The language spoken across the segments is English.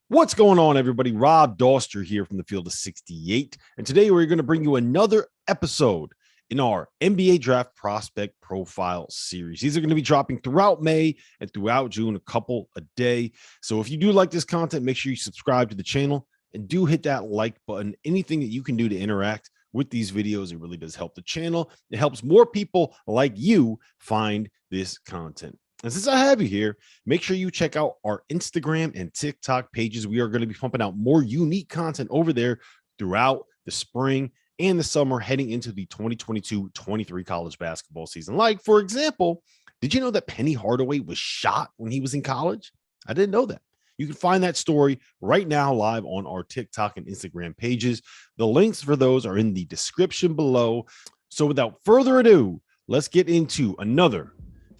What's going on, everybody? Rob Doster here from the Field of 68. And today we're going to bring you another episode in our NBA Draft Prospect Profile series. These are going to be dropping throughout May and throughout June, a couple a day. So if you do like this content, make sure you subscribe to the channel and do hit that like button. Anything that you can do to interact with these videos, it really does help the channel. It helps more people like you find this content. And since I have you here, make sure you check out our Instagram and TikTok pages. We are going to be pumping out more unique content over there throughout the spring and the summer heading into the 2022-23 college basketball season. Like, for example, did you know that Penny Hardaway was shot when he was in college? I didn't know that. You can find that story right now live on our TikTok and Instagram pages. The links for those are in the description below. So without further ado, let's get into another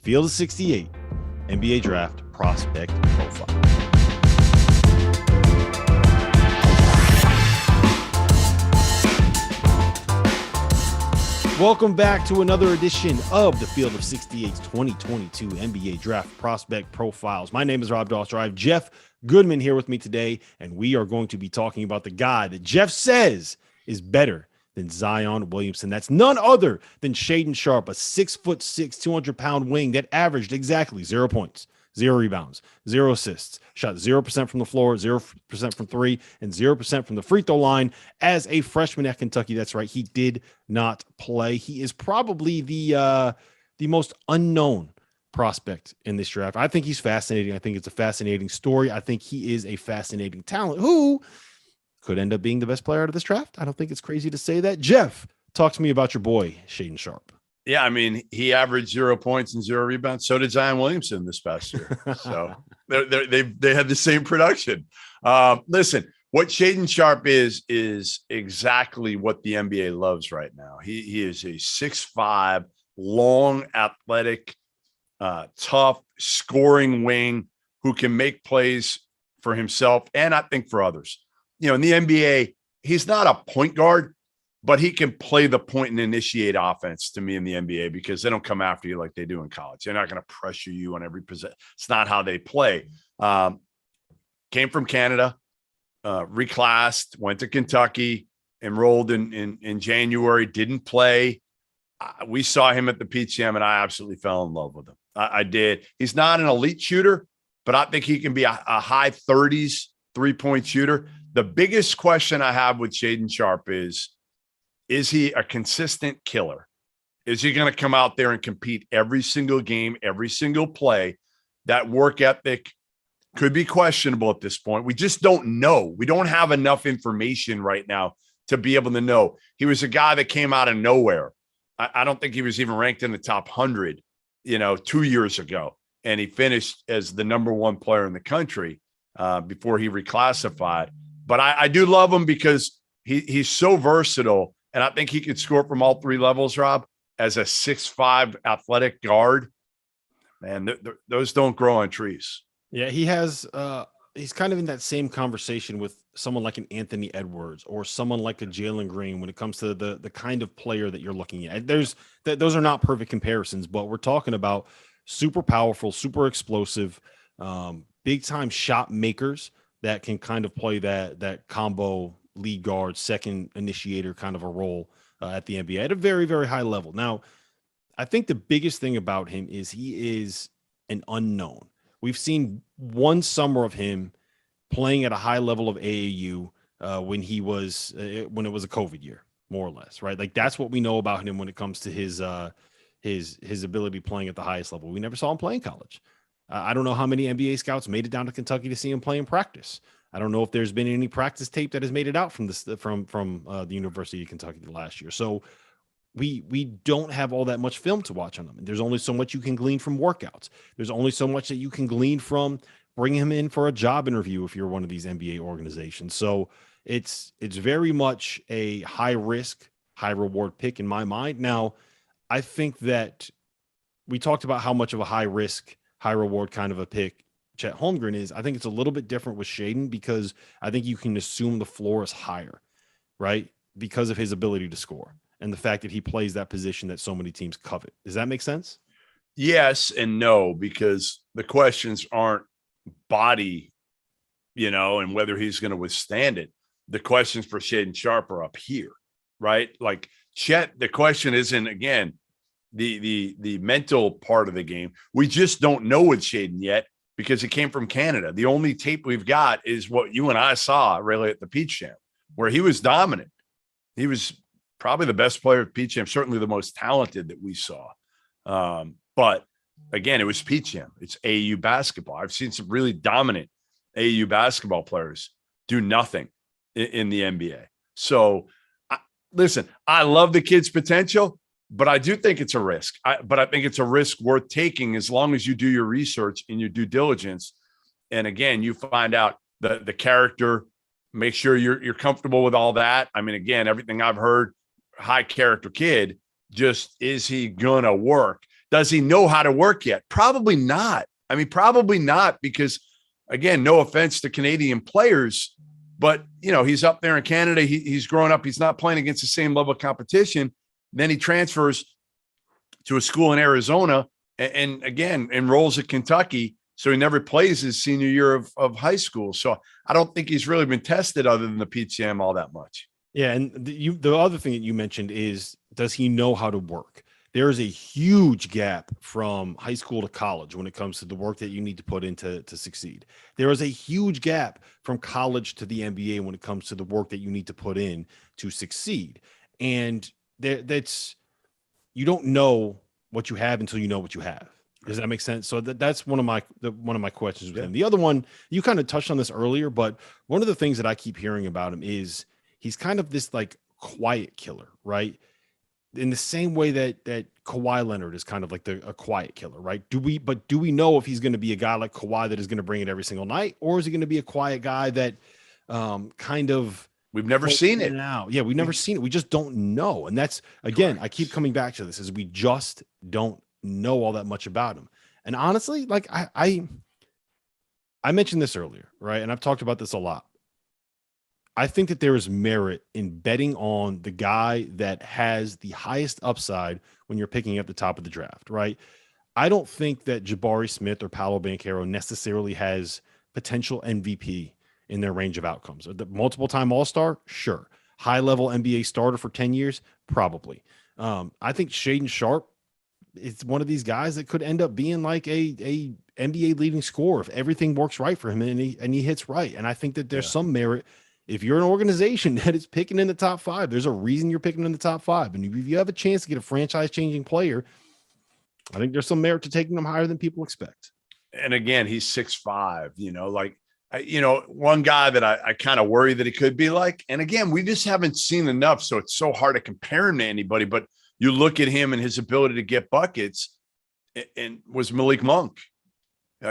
Field of 68 NBA Draft Prospect Profile. Welcome back to another edition of the Field of 68's 2022 NBA Draft Prospect Profiles. My name is Rob Doster. I have Jeff Goodman here with me today, and we are going to be talking about the guy that Jeff says is better than Zion Williamson. That's none other than Shaedon Sharpe, a 6'6", 200-pound wing that averaged exactly 0 points, 0 rebounds, 0 assists, shot 0% from the floor, 0% from three, and 0% from the free throw line as a freshman at Kentucky. That's right. He did not play. He is probably the most unknown prospect in this draft. I think he's fascinating. I think it's a fascinating story. I think he is a fascinating talent who could end up being the best player out of this draft. I don't think it's crazy to say that. Jeff, talk to me about your boy, Shaedon Sharpe. Yeah, I mean, he averaged 0 points and 0 rebounds. So did Zion Williamson this past year. So they had the same production. Listen, what Shaedon Sharpe is exactly what the NBA loves right now. He is a 6'5", long, athletic, tough, scoring wing who can make plays for himself and I think for others. You know, in the NBA, he's not a point guard, but he can play the point and initiate offense to me in the NBA because they don't come after you like they do in college. They're not going to pressure you on every possession. It's not how they play. Came from Canada, reclassed, went to Kentucky, enrolled in January, didn't play. We saw him at the PCM, and I absolutely fell in love with him. I did. He's not an elite shooter, but I think he can be a high 30s three-point shooter. The biggest question I have with Shaedon Sharpe is he a consistent killer? Is he going to come out there and compete every single game, every single play? That work ethic could be questionable at this point. We just don't know. We don't have enough information right now to be able to know. He was a guy that came out of nowhere. I don't think he was even ranked in the top 100, 2 years ago. And he finished as the #1 player in the country before he reclassified. But I do love him because he's so versatile, and I think he could score from all three levels, Rob, as a 6'5" athletic guard. Man, those don't grow on trees. Yeah, he has he's kind of in that same conversation with someone like an Anthony Edwards or someone like a Jalen Green when it comes to the kind of player that you're looking at. Those are not perfect comparisons, but we're talking about super powerful, super explosive, big time shot makers that can kind of play that combo lead guard, second initiator kind of a role at the NBA at a very, very high level. Now, I think the biggest thing about him is he is an unknown. We've seen one summer of him playing at a high level of AAU when it was a COVID year, more or less, right? Like that's what we know about him when it comes to his ability playing at the highest level. We never saw him play in college. I don't know how many NBA scouts made it down to Kentucky to see him play in practice. I don't know if there's been any practice tape that has made it out from the University of Kentucky last year. So we don't have all that much film to watch on him. There's only so much you can glean from workouts. There's only so much that you can glean from bringing him in for a job interview if you're one of these NBA organizations. So it's very much a high risk, high reward pick in my mind. Now, I think that we talked about how much of a high risk, high reward kind of a pick Chet Holmgren is. I think it's a little bit different with Shaedon because I think you can assume the floor is higher, right? Because of his ability to score and the fact that he plays that position that so many teams covet. Does that make sense? Yes and no, because the questions aren't body and whether he's going to withstand it. The questions for Shaedon Sharpe are up here, right? Like Chet, the question isn't, again, the mental part of the game. We just don't know with Shaedon yet because it came from Canada. The only tape we've got is what you and I saw really at the Peach Jam, where he was dominant. He was probably the best player at Peach Jam, certainly the most talented that we saw. But again, it was Peach Jam. It's AAU basketball. I've seen some really dominant AAU basketball players do nothing in the NBA. So, listen, I love the kid's potential, but I do think it's a risk. But I think it's a risk worth taking as long as you do your research and your due diligence. And again, you find out the character, make sure you're comfortable with all that. I mean, again, everything I've heard, high character kid, just is he gonna work? Does he know how to work yet? Probably not. I mean, probably not, because again, no offense to Canadian players, but he's up there in Canada. He's growing up. He's not playing against the same level of competition. Then he transfers to a school in Arizona and again, enrolls at Kentucky. So he never plays his senior year of high school. So I don't think he's really been tested other than the PCM all that much. Yeah. And the other thing that you mentioned is, does he know how to work? There is a huge gap from high school to college when it comes to the work that you need to put in to succeed. There is a huge gap from college to the NBA when it comes to the work that you need to put in to succeed. And that's, you don't know what you have until you know what you have. Does that make sense? So that's one of my questions with him. The other one, you kind of touched on this earlier, but one of the things that I keep hearing about him is he's kind of this like quiet killer, right? In the same way that Kawhi Leonard is kind of like a quiet killer, right? Do we know if he's going to be a guy like Kawhi that is going to bring it every single night, or is he going to be a quiet guy that kind of, we've never seen it now? Yeah, we've never seen it. We just don't know. And that's, again, correct. I keep coming back to this, is we just don't know all that much about him. And honestly, like I mentioned this earlier, right? And I've talked about this a lot. I think that there is merit in betting on the guy that has the highest upside when you're picking at the top of the draft, right? I don't think that Jabari Smith or Paolo Banchero necessarily has potential MVP in their range of outcomes. The multiple-time All-Star, sure. High-level NBA starter for 10 years, probably. I think Shaedon Sharpe is one of these guys that could end up being like a NBA leading scorer if everything works right for him and he hits right. And I think that there's some merit. If you're an organization that is picking in the top 5, there's a reason you're picking in the top 5. And if you have a chance to get a franchise-changing player, I think there's some merit to taking them higher than people expect. And again, he's 6'5", one guy that I kind of worry that he could be like, and again, we just haven't seen enough. So it's so hard to compare him to anybody, but you look at him and his ability to get buckets, and was Malik Monk.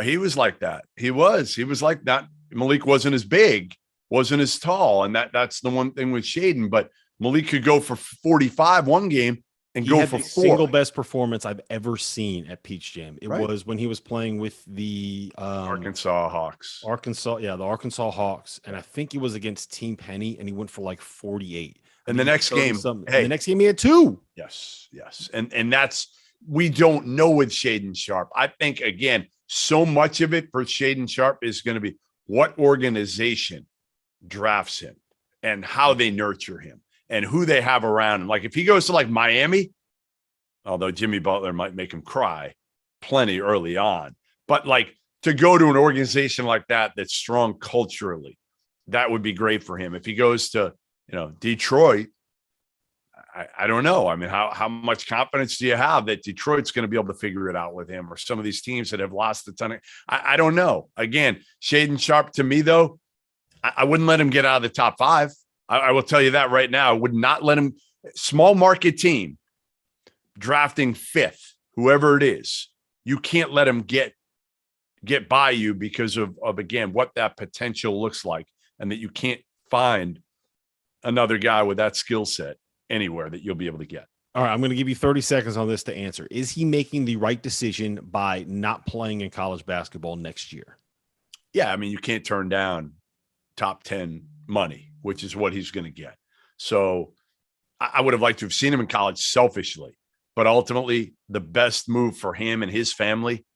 He was like that. He was like that. Malik wasn't as big, wasn't as tall. And that's the one thing with Shaedon, but Malik could go for 45 one game and he go had for the 4. Single best performance I've ever seen at Peach Jam. It right. was when he was playing with the Arkansas Hawks. The Arkansas Hawks. And I think it was against Team Penny, and he went for like 48. And the next game, the next game he had 2. Yes. And that's, we don't know with Shaedon Sharpe. I think, again, so much of it for Shaedon Sharpe is going to be what organization drafts him and how they nurture him and who they have around him. Like if he goes to like Miami, although Jimmy Butler might make him cry plenty early on, but like to go to an organization like that that's strong culturally, that would be great for him. If he goes to, Detroit, I don't know. I mean, how much confidence do you have that Detroit's going to be able to figure it out with him, or some of these teams that have lost a ton of, I don't know. Again, Shaedon Sharpe, to me though, I wouldn't let him get out of the top 5. I will tell you that right now. I would not let him, small market team drafting 5th, whoever it is, you can't let him get by you because of again, what that potential looks like, and that you can't find another guy with that skill set anywhere that you'll be able to get. All right, I'm going to give you 30 seconds on this to answer. Is he making the right decision by not playing in college basketball next year? Yeah, I mean, you can't turn down top 10 money, which is what he's going to get. So I would have liked to have seen him in college selfishly, but ultimately the best move for him and his family,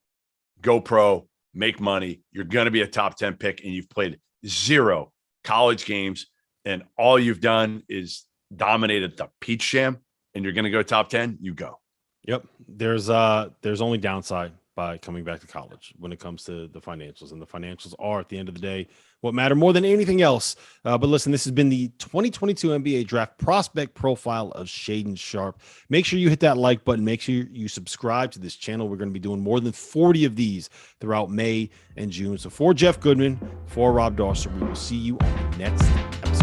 go pro, make money. You're going to be a top 10 pick, and you've played 0 college games, and all you've done is dominated the Peach Jam, and you're going to go top 10, you go. Yep. There's only downside by coming back to college when it comes to the financials, and the financials are, at the end of the day, what matter more than anything else. But listen, this has been the 2022 NBA Draft Prospect Profile of Shaedon Sharpe. Make sure you hit that like button. Make sure you subscribe to this channel. We're going to be doing more than 40 of these throughout May and June. So for Jeff Goodman, for Rob Dawson, we will see you on the next episode.